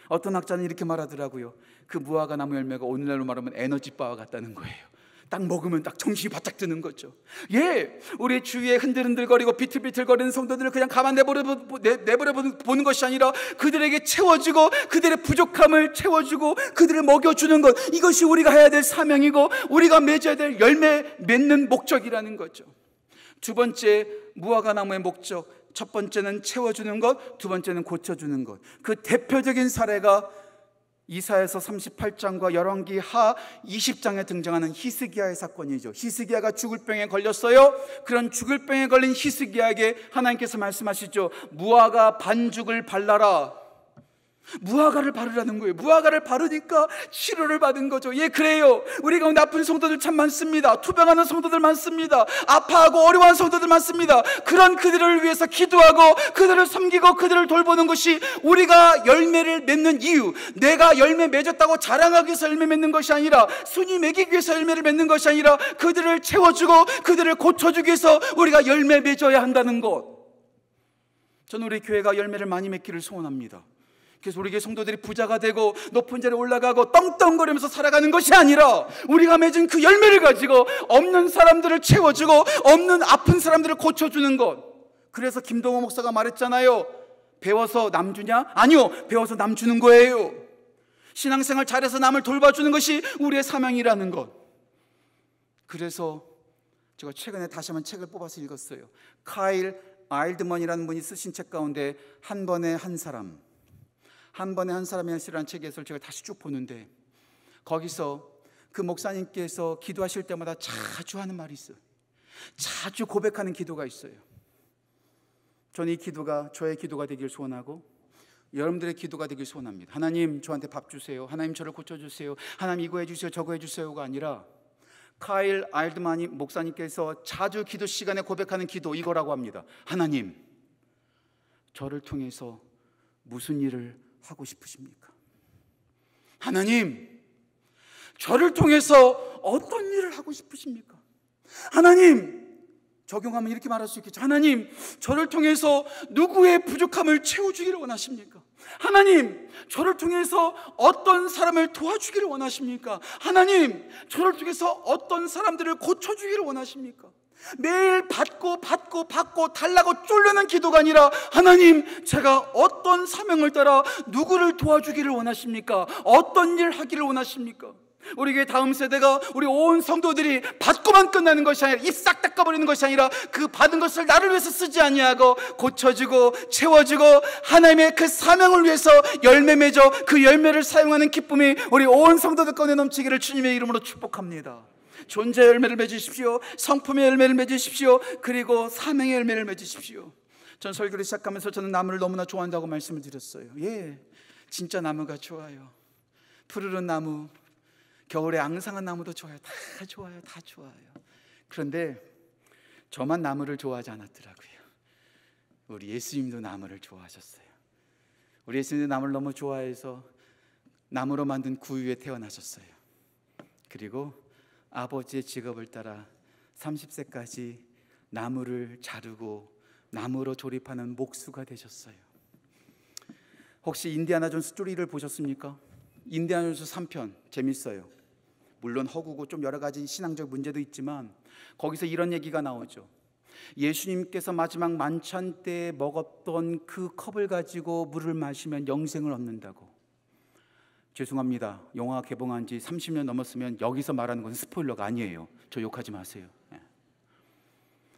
어떤 학자는 이렇게 말하더라고요. 그 무화과 나무 열매가 오늘날로 말하면 에너지바와 같다는 거예요. 딱 먹으면 딱 정신이 바짝 드는 거죠. 예, 우리 주위에 흔들흔들거리고 비틀비틀거리는 성도들을 그냥 가만 내버려 보는 것이 아니라 그들에게 채워주고 그들의 부족함을 채워주고 그들을 먹여주는 것, 이것이 우리가 해야 될 사명이고 우리가 맺어야 될 열매 맺는 목적이라는 거죠. 두 번째, 무화과 나무의 목적. 첫 번째는 채워주는 것, 두 번째는 고쳐주는 것. 그 대표적인 사례가 이사야서 38장과 열왕기 하 20장에 등장하는 히스기야의 사건이죠. 히스기야가 죽을 병에 걸렸어요. 그런 죽을 병에 걸린 히스기야에게 하나님께서 말씀하시죠. 무화과 반죽을 발라라. 무화과를 바르라는 거예요. 무화과를 바르니까 치료를 받은 거죠. 예, 그래요. 우리 가운데 아픈 성도들 참 많습니다. 투병하는 성도들 많습니다. 아파하고 어려워하는 성도들 많습니다. 그런 그들을 위해서 기도하고 그들을 섬기고 그들을 돌보는 것이 우리가 열매를 맺는 이유. 내가 열매 맺었다고 자랑하기 위해서 열매 맺는 것이 아니라, 순위 매기기 위해서 열매를 맺는 것이 아니라, 그들을 채워주고 그들을 고쳐주기 위해서 우리가 열매 맺어야 한다는 것. 저는 우리 교회가 열매를 많이 맺기를 소원합니다. 그래서 우리 교회 성도들이 부자가 되고 높은 자리에 올라가고 떵떵거리면서 살아가는 것이 아니라, 우리가 맺은 그 열매를 가지고 없는 사람들을 채워주고 없는 아픈 사람들을 고쳐주는 것. 그래서 김동호 목사가 말했잖아요. 배워서 남 주냐? 아니요, 배워서 남 주는 거예요. 신앙생활 잘해서 남을 돌봐주는 것이 우리의 사명이라는 것. 그래서 제가 최근에 다시 한번 책을 뽑아서 읽었어요. 카일 아일드먼이라는 분이 쓰신 책 가운데 한 번에 한 사람이라는 책에서 제가 다시 쭉 보는데, 거기서 그 목사님께서 기도하실 때마다 자주 하는 말이 있어요. 자주 고백하는 기도가 있어요. 저는 이 기도가 저의 기도가 되길 소원하고 여러분들의 기도가 되길 소원합니다. 하나님, 저한테 밥 주세요. 하나님, 저를 고쳐주세요. 하나님, 이거 해주세요, 저거 해주세요가 아니라, 카일 아일드만 목사님께서 자주 기도 시간에 고백하는 기도, 이거라고 합니다. 하나님, 저를 통해서 무슨 일을 하고 싶으십니까? 하나님, 저를 통해서 어떤 일을 하고 싶으십니까? 하나님, 적용하면 이렇게 말할 수 있겠죠. 하나님, 저를 통해서 누구의 부족함을 채워주기를 원하십니까? 하나님, 저를 통해서 어떤 사람을 도와주기를 원하십니까? 하나님, 저를 통해서 어떤 사람들을 고쳐주기를 원하십니까? 매일 받고 달라고 쫄르는 기도가 아니라, 하나님, 제가 어떤 사명을 따라 누구를 도와주기를 원하십니까? 어떤 일 하기를 원하십니까? 우리 교회 다음 세대가, 우리 온 성도들이 받고만 끝나는 것이 아니라, 입 싹 닦아버리는 것이 아니라, 그 받은 것을 나를 위해서 쓰지 아니하고 고쳐주고 채워주고 하나님의 그 사명을 위해서 열매 맺어 그 열매를 사용하는 기쁨이 우리 온 성도들 가운데 넘치기를 주님의 이름으로 축복합니다. 존재의 열매를 맺으십시오. 성품의 열매를 맺으십시오. 그리고 사명의 열매를 맺으십시오. 전 설교를 시작하면서 저는 나무를 너무나 좋아한다고 말씀을 드렸어요. 예, 진짜 나무가 좋아요. 푸르른 나무, 겨울에 앙상한 나무도 좋아요. 다 좋아요. 다 좋아요. 그런데 저만 나무를 좋아하지 않았더라고요. 우리 예수님도 나무를 좋아하셨어요. 우리 예수님도 나무를 너무 좋아해서 나무로 만든 구유에 태어나셨어요. 그리고 아버지의 직업을 따라 30세까지 나무를 자르고 나무로 조립하는 목수가 되셨어요. 혹시 인디아나 존스 스토리를 보셨습니까? 인디아나 존스 3편 재밌어요. 물론 허구고 좀 여러 가지 신앙적 문제도 있지만 거기서 이런 얘기가 나오죠. 예수님께서 마지막 만찬 때 먹었던 그 컵을 가지고 물을 마시면 영생을 얻는다고. 죄송합니다. 영화 개봉한 지 30년 넘었으면 여기서 말하는 것은 스포일러가 아니에요. 저 욕하지 마세요.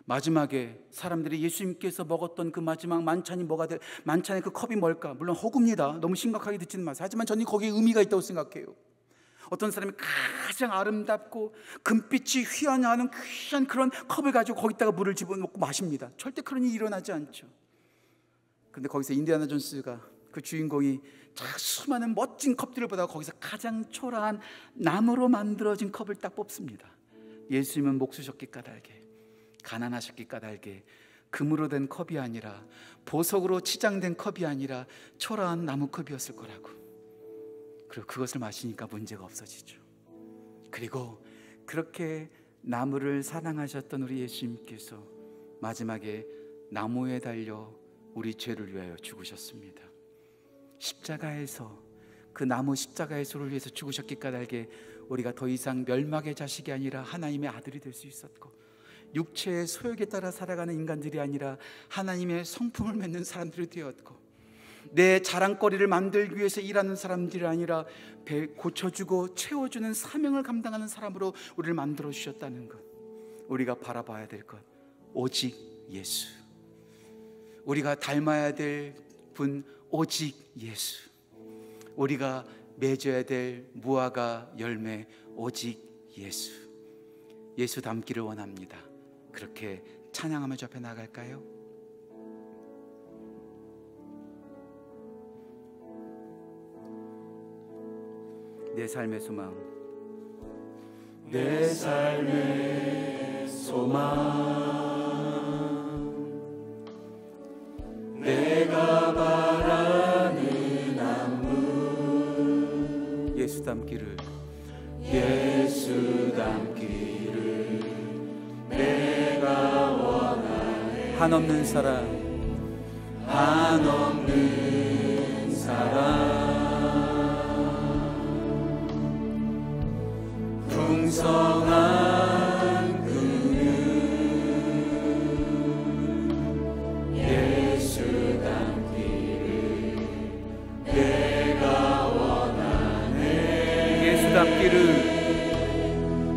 마지막에 사람들이 예수님께서 먹었던 그 마지막 만찬이 뭐가 될, 만찬의 그 컵이 뭘까? 물론 허구입니다. 너무 심각하게 듣지는 마세요. 하지만 저는 거기에 의미가 있다고 생각해요. 어떤 사람이 가장 아름답고 금빛이 휘어나는 귀한 그런 컵을 가지고 거기다가 물을 집어넣고 마십니다. 절대 그런 일이 일어나지 않죠. 그런데 거기서 인디아나 존스가, 그 주인공이 수많은 멋진 컵들을 보다가 거기서 가장 초라한 나무로 만들어진 컵을 딱 뽑습니다. 예수님은 목수셨기 까닭에, 가난하셨기 까닭에 금으로 된 컵이 아니라, 보석으로 치장된 컵이 아니라 초라한 나무 컵이었을 거라고. 그리고 그것을 마시니까 문제가 없어지죠. 그리고 그렇게 나무를 사랑하셨던 우리 예수님께서 마지막에 나무에 달려 우리 죄를 위하여 죽으셨습니다. 십자가에서, 그 나무 십자가에서를 위해서 죽으셨기 까닭에 우리가 더 이상 멸망의 자식이 아니라 하나님의 아들이 될 수 있었고, 육체의 소욕에 따라 살아가는 인간들이 아니라 하나님의 성품을 맺는 사람들이 되었고, 내 자랑거리를 만들기 위해서 일하는 사람들이 아니라 배 고쳐주고 채워주는 사명을 감당하는 사람으로 우리를 만들어 주셨다는 것, 우리가 바라봐야 될 것, 오직 예수. 우리가 닮아야 될 분, 오직 예수. 우리가 맺어야 될 무화과 열매, 오직 예수. 예수 닮기를 원합니다. 그렇게 찬양하며 저 앞에 나갈까요? 내 삶의 소망, 내 삶의 소망, 내가 바라는 안무, 예수 닮기를, 예수 닮기를 내가 원하네. 한없는 사랑, 한없는 사랑, 풍성한 그는 예수 닮기를 내가 원하네. 예수 닮기를,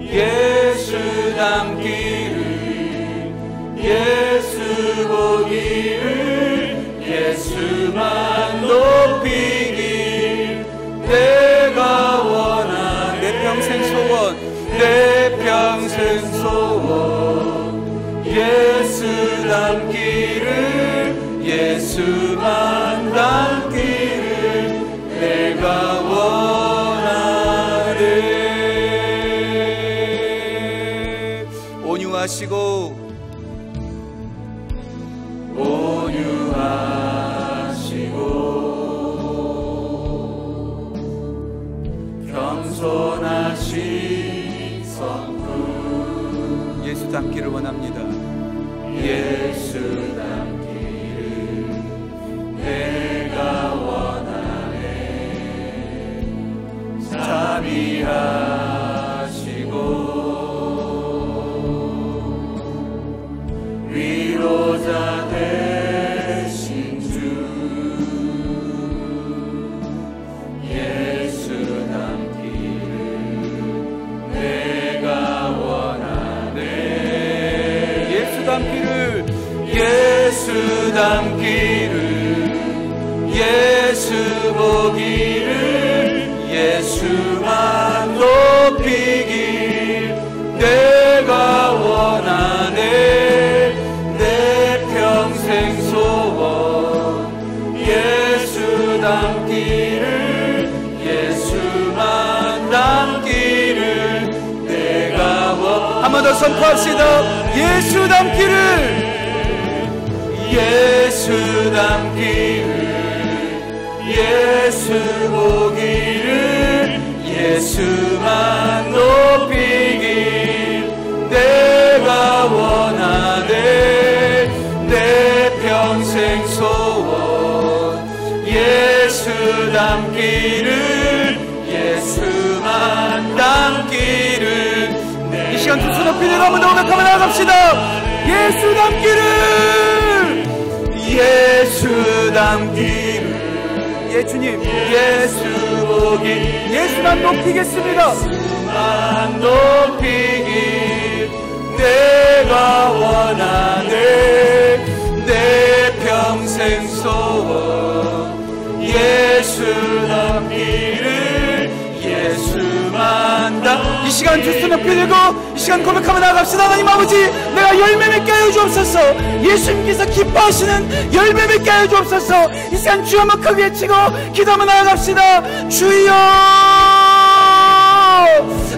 예수 닮기를, 예수 보기를, 예수만 높이길 내가 원하네. 내 평생 소원, 내 평생 소원, 예수 닮기를, 예수만 닮기를 내가 원하네. 온유하시고, 온유하시고 겸손하신 성품, 예수 닮기를 원합니다. 예수 닮기를 내가 원하네. 자비하시고 예수 닮기를 예수 보기를 예수만 높이길 내가 원하네 내 평생 소원 예수 닮기를 예수만 닮기를 내가 원 한 번 더 선포합시다. 예수 닮기를 예수 닮기를 예수 보기를 예수만 높이길 내가 원하네 내 평생 소원 예수 닮기를 예수만 닮기를 이 시간 두 손 높이 들고 한번 더 고백하며 나아갑시다. 예수 닮기를 예수 닮기를 예수님 예수 보기 예수만 높이겠습니다. 예수만 높이길 내가 원하네 내 평생 소원 예수 닮기를 예수만 이 시간 두 손 높이 들고 이 시간 고백하며 나아갑시다. 하나님 아버지 내가 열매 맺게 하여 주옵소서. 예수님께서 기뻐하시는 열매 맺게 하여 주옵소서. 이 시간 주여 한번 크게 외치고 기도하며 나아갑시다. 주여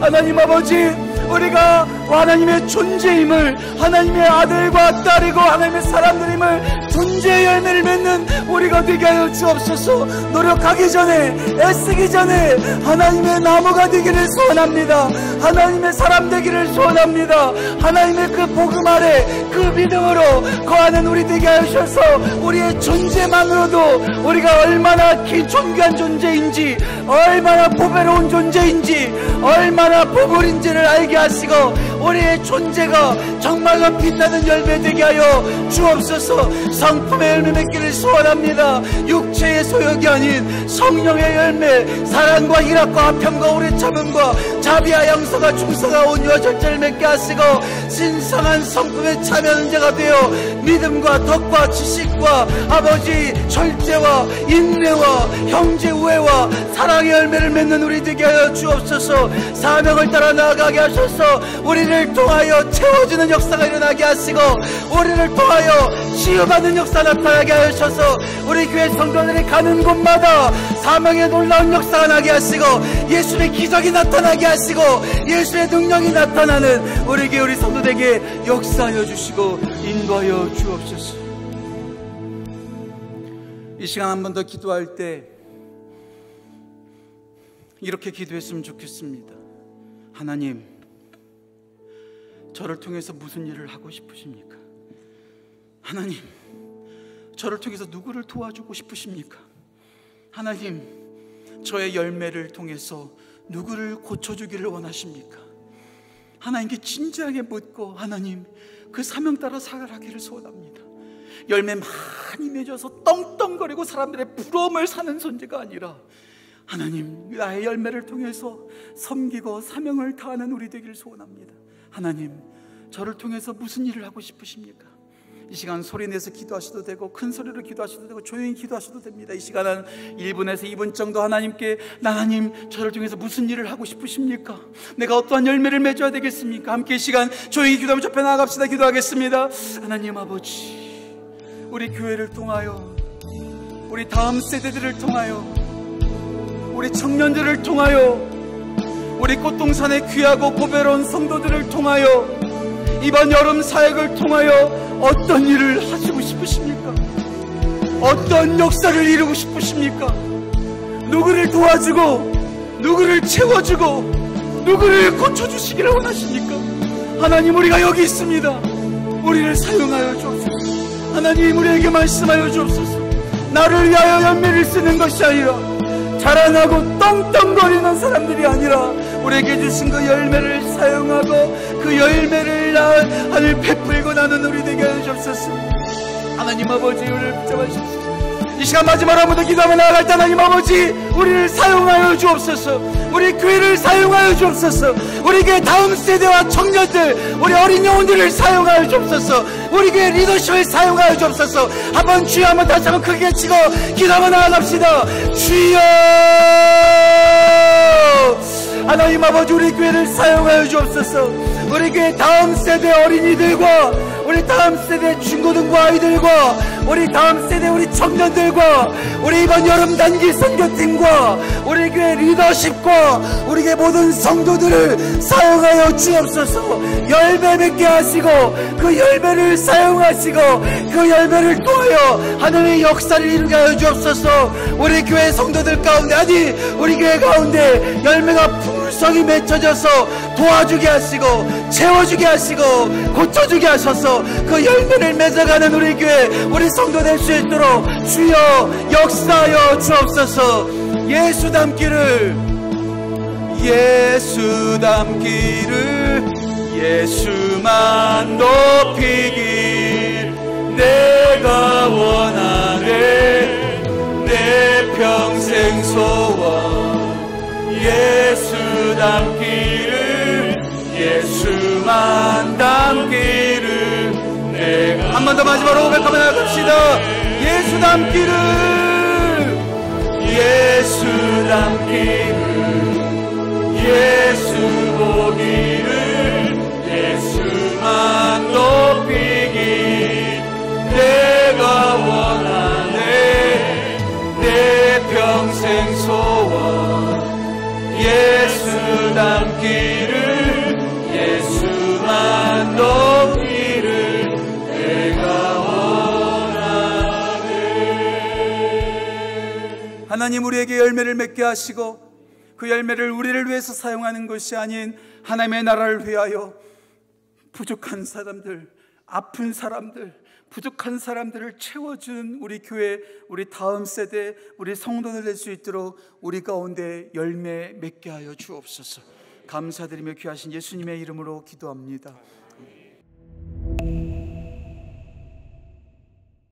하나님 아버지 우리가 하나님의 존재임을 하나님의 아들과 딸이고 하나님의 사람들임을 존재의 열매를 맺는 우리가 되게 하여 주옵소서. 노력하기 전에 애쓰기 전에 하나님의 나무가 되기를 소원합니다. 하나님의 사람 되기를 소원합니다. 하나님의 그 복음 아래 그 믿음으로 거하는 우리 되게 하셔서 우리의 존재만으로도 우리가 얼마나 존귀한 존재인지 얼마나 보배로운 존재인지 얼마나 보물인지를 알게 하시고 우리의 존재가 정말로 빛나는 열매 되게 하여 주옵소서. 성품의 열매 맺기를 소원합니다. 육체의 소욕이 아닌 성령의 열매 사랑과 희락과 화평과 오래 참음과 자비와 양서가 충성과 온유와 절제를 맺게 하시고 신성한 성품에 참여하는 자가 되어 믿음과 덕과 지식과 아버지 절제와 인내와 형제 우애와 사랑의 열매를 맺는 우리 되게 하여 주옵소서. 사명을 따라 나아가게 하셔서 우리를 통하여 채워지는 역사가 일어나게 하시고 우리를 통하여 치유받는 역사 나타나게 하셔서 우리 교회 성도들이 가는 곳마다 사명의 놀라운 역사가 나게 하시고 예수의 기적이 나타나게 하시고 예수의 능력이 나타나는 우리 교회 우리 성도들에게 역사하여 주시고 인도하여 주옵소서. 이 시간 한 번 더 기도할 때 이렇게 기도했으면 좋겠습니다. 하나님 저를 통해서 무슨 일을 하고 싶으십니까? 하나님 저를 통해서 누구를 도와주고 싶으십니까? 하나님 저의 열매를 통해서 누구를 고쳐주기를 원하십니까? 하나님께 진지하게 묻고 하나님 그 사명 따라 살아가기를 소원합니다. 열매 많이 맺어서 떵떵거리고 사람들의 부러움을 사는 존재가 아니라 하나님 나의 열매를 통해서 섬기고 사명을 다하는 우리 되기를 소원합니다. 하나님 저를 통해서 무슨 일을 하고 싶으십니까? 이 시간 소리내서 기도하셔도 되고 큰 소리로 기도하셔도 되고 조용히 기도하셔도 됩니다. 이 시간은 1분에서 2분 정도 하나님께 하나님 저를 통해서 무슨 일을 하고 싶으십니까? 내가 어떠한 열매를 맺어야 되겠습니까? 함께 이 시간 조용히 기도하며 접해 나아갑시다. 기도하겠습니다. 하나님 아버지 우리 교회를 통하여 우리 다음 세대들을 통하여 우리 청년들을 통하여 우리 꽃동산의 귀하고 보배로운 성도들을 통하여 이번 여름 사역을 통하여 어떤 일을 하시고 싶으십니까? 어떤 역사를 이루고 싶으십니까? 누구를 도와주고 누구를 채워주고 누구를 고쳐주시기를 원하십니까? 하나님 우리가 여기 있습니다. 우리를 사용하여 주옵소서. 하나님 우리에게 말씀하여 주옵소서. 나를 위하여 열매를 쓰는 것이 아니라 자라나고 떵떵거리는 사람들이 아니라 우리에게 주신 그 열매를 사용하고 그 열매를 하늘 베풀고 나는 우리 되게 하여 주옵소서. 하나님 아버지 우리를 붙잡아 주옵소서. 이 시간 마지막으로 한번 더 기도하며 나아갈 때 하나님 아버지, 우리를 사용하여 주옵소서. 우리 교회를 사용하여 주옵소서. 우리 교회 다음 세대와 청년들, 우리 어린 영혼들을 사용하여 주옵소서. 우리 교회 리더십을 사용하여 주옵소서. 한번 주여, 한번 다시 한번 크게 치고 기도하며 나아갑시다. 주여, 하나님 아버지, 우리 교회를 사용하여 주옵소서. 우리 교회 다음 세대 어린이들과 우리 다음 세대 중고등부 아이들과 우리 다음 세대 우리 청년들과 우리 이번 여름 단기 선교팀과 우리 교회 리더십과 우리 교회 모든 성도들을 사용하여 주옵소서. 열매 맺게 하시고 그 열매를 사용하시고 그 열매를 통하여 하늘의 역사를 이루게 하여 주옵소서. 우리 교회 성도들 가운데, 아니 우리 교회 가운데 열매가 풍성히 맺혀져서 도와주게 하시고 채워주게 하시고 고쳐주게 하셔서 그 열매를 맺어가는 우리 교회 우리 성도 될 수 있도록 주여 역사하여 주옵소서. 예수 닮기를, 예수 닮기를, 예수만 높이길 내가 원하네. 내 평생 소원 예수 닮기를, 예수만 닮기를 내가. 한 번 더 마지막으로 고백하며 나갑시다. 예수 닮기를, 예수 닮기를, 예수 보기를, 예수만 높이길 내가 원하네. 내 평생 소원 예수 닮기를, 예수만 높이를 내가 원하네. 하나님, 우리에게 열매를 맺게 하시고 그 열매를 우리를 위해서 사용하는 것이 아닌 하나님의 나라를 위하여 부족한 사람들, 아픈 사람들, 부족한 사람들을 채워준 우리 교회, 우리 다음 세대, 우리 성도들 될 수 있도록 우리 가운데 열매 맺게 하여 주옵소서. 감사드리며 귀하신 예수님의 이름으로 기도합니다.